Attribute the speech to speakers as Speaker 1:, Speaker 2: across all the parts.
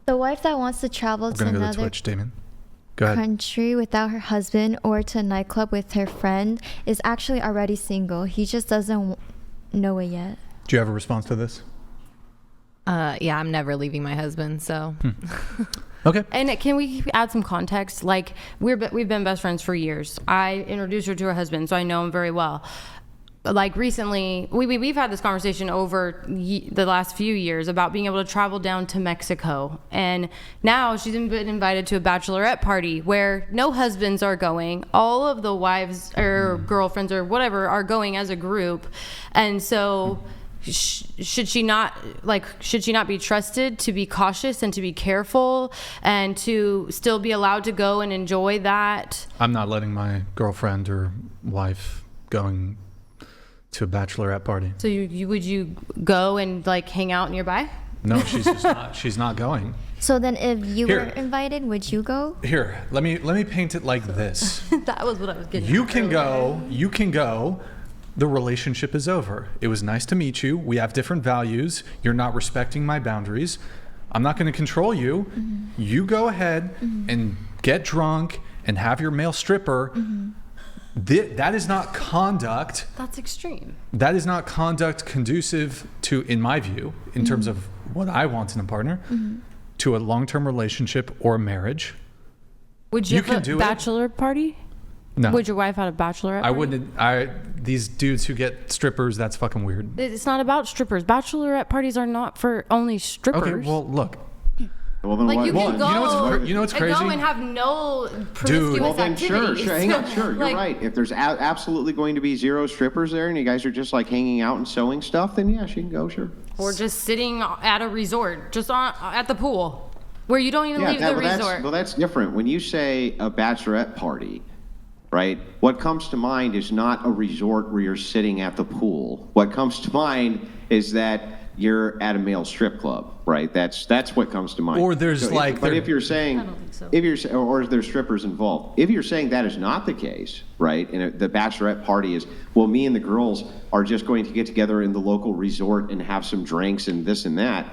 Speaker 1: The wife that wants to travel to another
Speaker 2: Twitch, Damon. Go ahead.
Speaker 1: country without her husband or to a nightclub with her friend is actually already single. He just doesn't know it yet.
Speaker 2: Do you have a response to this?
Speaker 3: Yeah, I'm never leaving my husband, so.
Speaker 2: Okay.
Speaker 4: And can we add some context? Like, we've been best friends for years. I introduced her to her husband, so I know him very well. Like, recently, we've had this conversation over the last few years about being able to travel down to Mexico. And now she's been invited to a bachelorette party where no husbands are going. All of the wives or girlfriends or whatever are going as a group. And so... should she not be trusted to be cautious and to be careful and to still be allowed to go and enjoy that? I'm
Speaker 2: not letting my girlfriend or wife going to a bachelorette party.
Speaker 4: So would you go and like hang out nearby?
Speaker 2: No, she's just not. She's not going.
Speaker 1: So then if you were invited, would you go?
Speaker 2: Here, let me paint it like this.
Speaker 4: That was what I was getting
Speaker 2: You can go. The relationship is over. It was nice to meet you. We have different values. You're not respecting my boundaries. I'm not going to control you. Mm-hmm. You go ahead and get drunk and have your male stripper. Mm-hmm. That is not conduct.
Speaker 4: That's extreme.
Speaker 2: That is not conduct conducive to, in my view, in terms of what I want in a partner, to a long-term relationship or a marriage.
Speaker 4: Would you have a bachelor party?
Speaker 2: No.
Speaker 4: Would your wife have a bachelorette party?
Speaker 2: I wouldn't. These dudes who get strippers, that's fucking weird.
Speaker 4: It's not about strippers. Bachelorette parties are not for only strippers.
Speaker 2: Okay, well, look.
Speaker 5: Well, then
Speaker 4: like you can go,
Speaker 2: you know what's crazy?
Speaker 4: And go and have no promiscuous
Speaker 5: well, then
Speaker 4: activities.
Speaker 5: Sure, hang on, sure, you're right. If there's absolutely going to be zero strippers there and you guys are just like hanging out and sewing stuff, then yeah, she can go, sure.
Speaker 4: Or just sitting at a resort, just at the pool, where you don't even leave the resort.
Speaker 5: That's different. When you say a bachelorette party, right, what comes to mind is not a resort where you're sitting at the pool. What comes to mind is that you're at a male strip club, right? That's what comes to mind.
Speaker 2: Or there's
Speaker 5: if you're saying, I don't think so. Or there's strippers involved. If you're saying that is not the case, right, and the bachelorette party is, well, me and the girls are just going to get together in the local resort and have some drinks and this and that,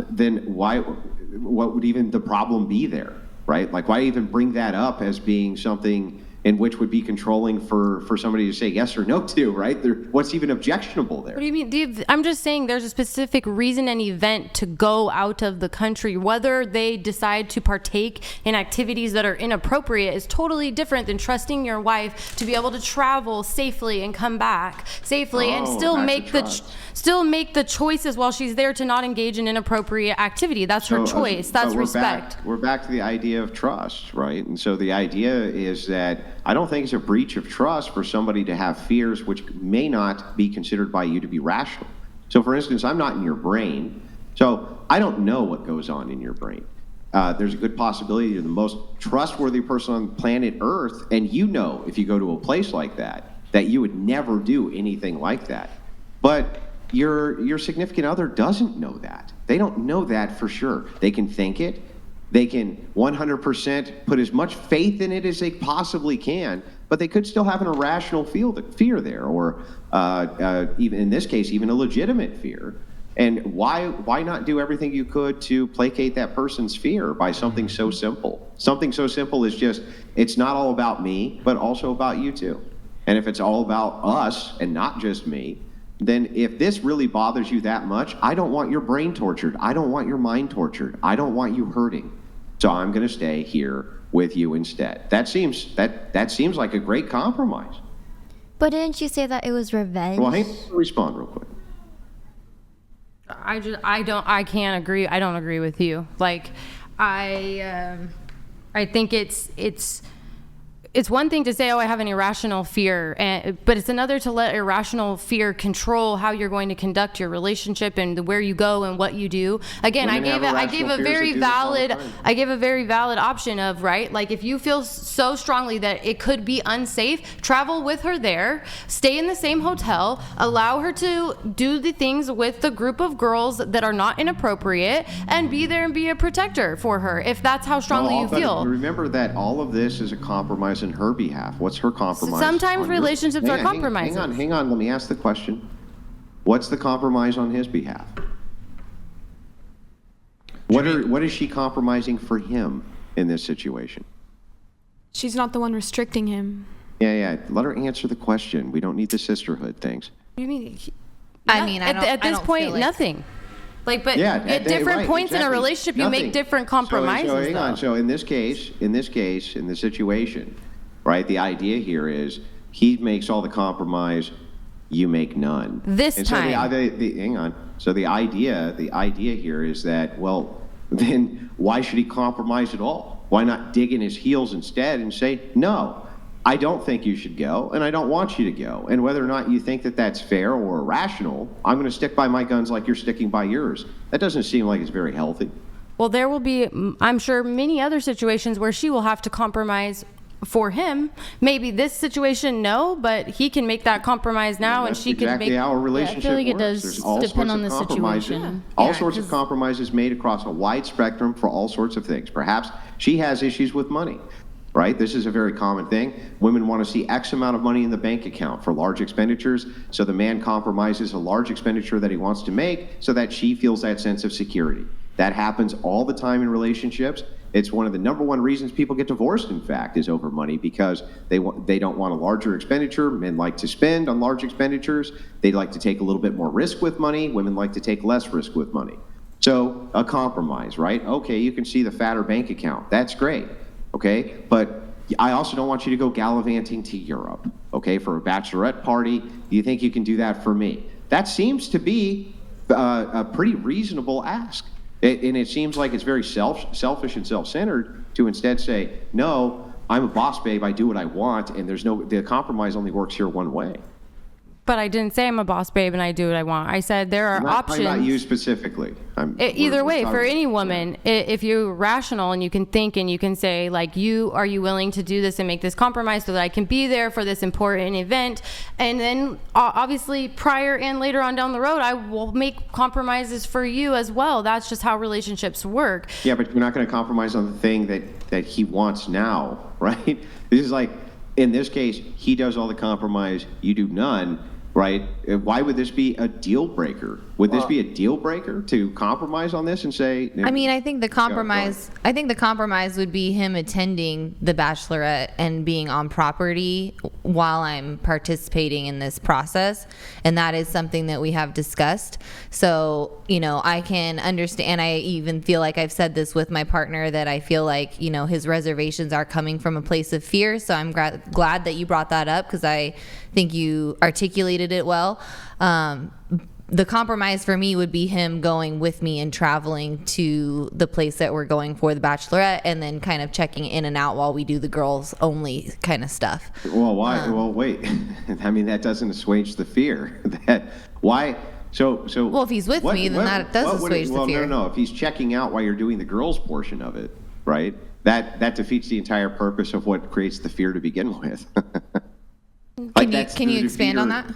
Speaker 5: then what would even the problem be there, right? Like, why even bring that up as being something in which would be controlling for somebody to say yes or no to, right? What's even objectionable there?
Speaker 4: What do you mean? I'm just saying there's a specific reason and event to go out of the country. Whether they decide to partake in activities that are inappropriate is totally different than trusting your wife to be able to travel safely and come back safely and still make the choices while she's there to not engage in inappropriate activity. That's her choice. That's respect.
Speaker 5: We're back to the idea of trust, right? And so the idea is that I don't think it's a breach of trust for somebody to have fears which may not be considered by you to be rational. So for instance, I'm not in your brain, so I don't know what goes on in your brain. There's a good possibility you're the most trustworthy person on planet Earth, and you know if you go to a place like that you would never do anything like that. But your significant other doesn't know that. They don't know that for sure. They can think it. They can 100% put as much faith in it as they possibly can, but they could still have an irrational fear there, or even in this case, even a legitimate fear. And why not do everything you could to placate that person's fear by something so simple? Something so simple is just, it's not all about me, but also about you too. And if it's all about us and not just me, then if this really bothers you that much, I don't want your brain tortured. I don't want your mind tortured. I don't want you hurting. So I'm going to stay here with you instead. That seems like a great compromise.
Speaker 1: But didn't you say that it was revenge?
Speaker 5: Well, hang on, respond real quick.
Speaker 4: I can't agree. I don't agree with you. Like, I think it's one thing to say, I have an irrational fear, but it's another to let irrational fear control how you're going to conduct your relationship and where you go and what you do. Again, I gave a very valid option of, right, like if you feel so strongly that it could be unsafe, travel with her there, stay in the same hotel, allow her to do the things with the group of girls that are not inappropriate, and be there and be a protector for her if that's how strongly you feel.
Speaker 5: Remember that all of this is a compromise in her behalf. What's her compromise?
Speaker 4: Sometimes relationships are compromises.
Speaker 5: Hang on. Let me ask the question. What's the compromise on his behalf? What is she compromising for him in this situation?
Speaker 6: She's not the one restricting him.
Speaker 5: Yeah. Let her answer the question. We don't need the sisterhood things.
Speaker 6: What do you mean?
Speaker 4: At this point,
Speaker 3: feel like-
Speaker 4: nothing. Like, but
Speaker 5: Yeah,
Speaker 4: at different
Speaker 5: right,
Speaker 4: points in a
Speaker 5: exactly.
Speaker 4: relationship, you
Speaker 5: Nothing.
Speaker 4: make different compromises.
Speaker 5: So hang on.
Speaker 4: though.
Speaker 5: So in this case, in the situation, right? The idea here is he makes all the compromise, you make none.
Speaker 4: This
Speaker 5: and
Speaker 4: time.
Speaker 5: So hang on. So the idea here is that, well, then why should he compromise at all? Why not dig in his heels instead and say, no, I don't think you should go, and I don't want you to go. And whether or not you think that that's fair or irrational, I'm going to stick by my guns like you're sticking by yours. That doesn't seem like it's very healthy.
Speaker 4: Well, there will be, I'm sure, many other situations where she will have to compromise for him. Maybe this situation, no, but he can make that compromise now, and
Speaker 5: That's
Speaker 4: she can
Speaker 5: exactly
Speaker 4: make.
Speaker 5: how a relationship
Speaker 7: like it
Speaker 5: works.
Speaker 7: does
Speaker 5: There's all
Speaker 7: depend
Speaker 5: sorts
Speaker 7: on
Speaker 5: of
Speaker 7: the
Speaker 5: compromises.
Speaker 7: situation.
Speaker 5: All
Speaker 3: Yeah,
Speaker 5: sorts of
Speaker 3: 'cause-
Speaker 5: compromises made across a wide spectrum for all sorts of things. Perhaps she has issues with money, right? This is a very common thing. Women want to see X amount of money in the bank account for large expenditures, so the man compromises a large expenditure that he wants to make so that she feels that sense of security. That happens all the time in relationships. It's one of the number one reasons people get divorced, in fact, is over money, because they don't want a larger expenditure. Men like to spend on large expenditures. They like to take a little bit more risk with money. Women like to take less risk with money. So a compromise, right? Okay, you can see the fatter bank account. That's great, okay? But I also don't want you to go gallivanting to Europe, okay, for a bachelorette party. Do you think you can do that for me? That seems to be a pretty reasonable ask. And it seems like it's very selfish and self-centered to instead say, no, I'm a boss babe, I do what I want, and the compromise only works here one way.
Speaker 4: But I didn't say I'm a boss babe and I do what I want. I said there are
Speaker 5: I'm not talking
Speaker 4: options.
Speaker 5: about you specifically.
Speaker 4: Either way, for any
Speaker 5: talking-
Speaker 4: woman, if you're rational and you can think and you can say, like, are you willing to do this and make this compromise so that I can be there for this important event? And then obviously prior and later on down the road, I will make compromises for you as well. That's just how relationships work.
Speaker 5: Yeah, but you're not going to compromise on the thing that he wants now, right? This is like, in this case, he does all the compromise, you do none, right? Why would this be a deal breaker? Would this be a deal breaker to compromise on this and say?
Speaker 3: I mean, I think the compromise would be him attending the bachelorette and being on property while I'm participating in this process, and that is something that we have discussed. So, I can understand. I even feel like I've said this with my partner, that I feel like, his reservations are coming from a place of fear. So I'm glad that you brought that up, because I think you articulated it well. The compromise for me would be him going with me and traveling to the place that we're going for the bachelorette, and then kind of checking in and out while we do the girls only kind of stuff.
Speaker 5: Well, why? Well, wait. I mean, that doesn't assuage the fear. Why? So.
Speaker 3: Well, if he's with me, then that does assuage the fear.
Speaker 5: No. If he's checking out while you're doing the girls' portion of it, right? That defeats the entire purpose of what creates the fear to begin with.
Speaker 3: Can you expand on that?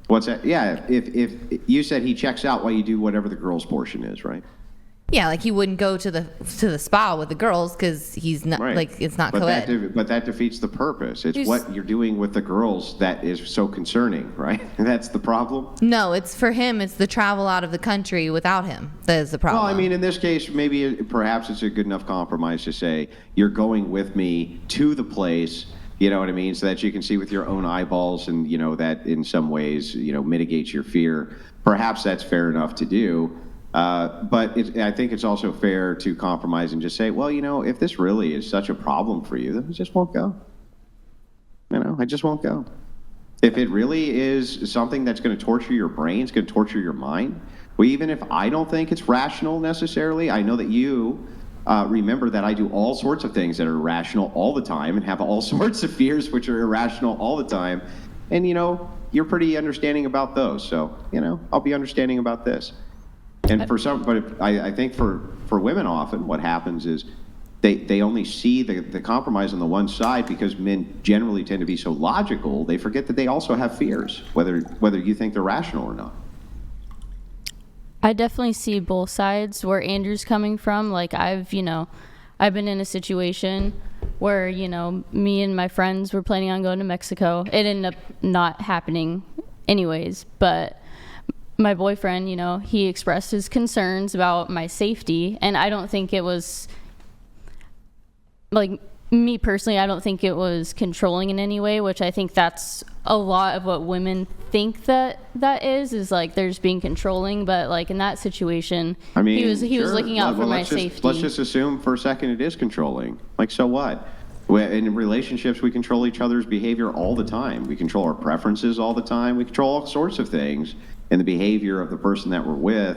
Speaker 5: What's that? Yeah, if you said he checks out while you do whatever the girls' portion is, right?
Speaker 3: Yeah, like he wouldn't go to the spa with the girls because he's not
Speaker 5: Right.
Speaker 3: like it's not
Speaker 5: but
Speaker 3: co-ed.
Speaker 5: But that defeats the purpose. It's what you're doing with the girls that is so concerning, right? That's the problem.
Speaker 3: No, it's for him. It's the travel out of the country without him that is the problem.
Speaker 5: Well, I mean, in this case, perhaps it's a good enough compromise to say you're going with me to the place. You know what I mean? So that you can see with your own eyeballs, and that in some ways mitigates your fear. Perhaps that's fair enough to do. But I think it's also fair to compromise and just say, well, if this really is such a problem for you, then I just won't go. I just won't go. If it really is something that's going to torture your brain, it's going to torture your mind, well, even if I don't think it's rational necessarily, I know that you remember that I do all sorts of things that are irrational all the time and have all sorts of fears which are irrational all the time. And, you're pretty understanding about those. So, I'll be understanding about this. And but I think for women often what happens is they only see the compromise on the one side because men generally tend to be so logical, they forget that they also have fears, whether you think they're rational or not.
Speaker 7: I definitely see both sides where Andrew's coming from. Like I've been in a situation where, me and my friends were planning on going to Mexico. It ended up not happening anyways, but my boyfriend, you know, he expressed his concerns about my safety, and I don't think it was, like, me personally, I don't think it was controlling in any way, which I think that's a lot of what women think that is like there's being controlling. But like in that situation,
Speaker 5: I mean,
Speaker 7: he was
Speaker 5: sure.
Speaker 7: looking out for my
Speaker 5: let's just,
Speaker 7: safety.
Speaker 5: Let's just assume for a second it is controlling. Like, so what? In relationships, we control each other's behavior all the time. We control our preferences all the time. We control all sorts of things in the behavior of the person that we're with.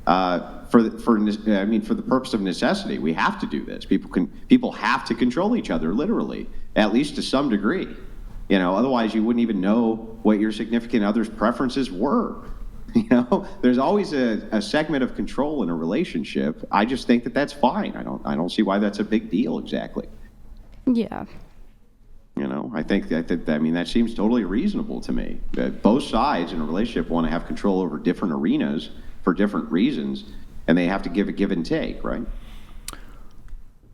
Speaker 5: For the purpose of necessity, we have to do this. People have to control each other, literally, at least to some degree. You know, otherwise you wouldn't even know what your significant other's preferences were. You know, there's always a segment of control in a relationship. I just think that that's fine. I don't see why that's a big deal exactly.
Speaker 7: Yeah.
Speaker 5: You know, I think that seems totally reasonable to me. Both sides in a relationship want to have control over different arenas for different reasons, and they have to give a give and take, right?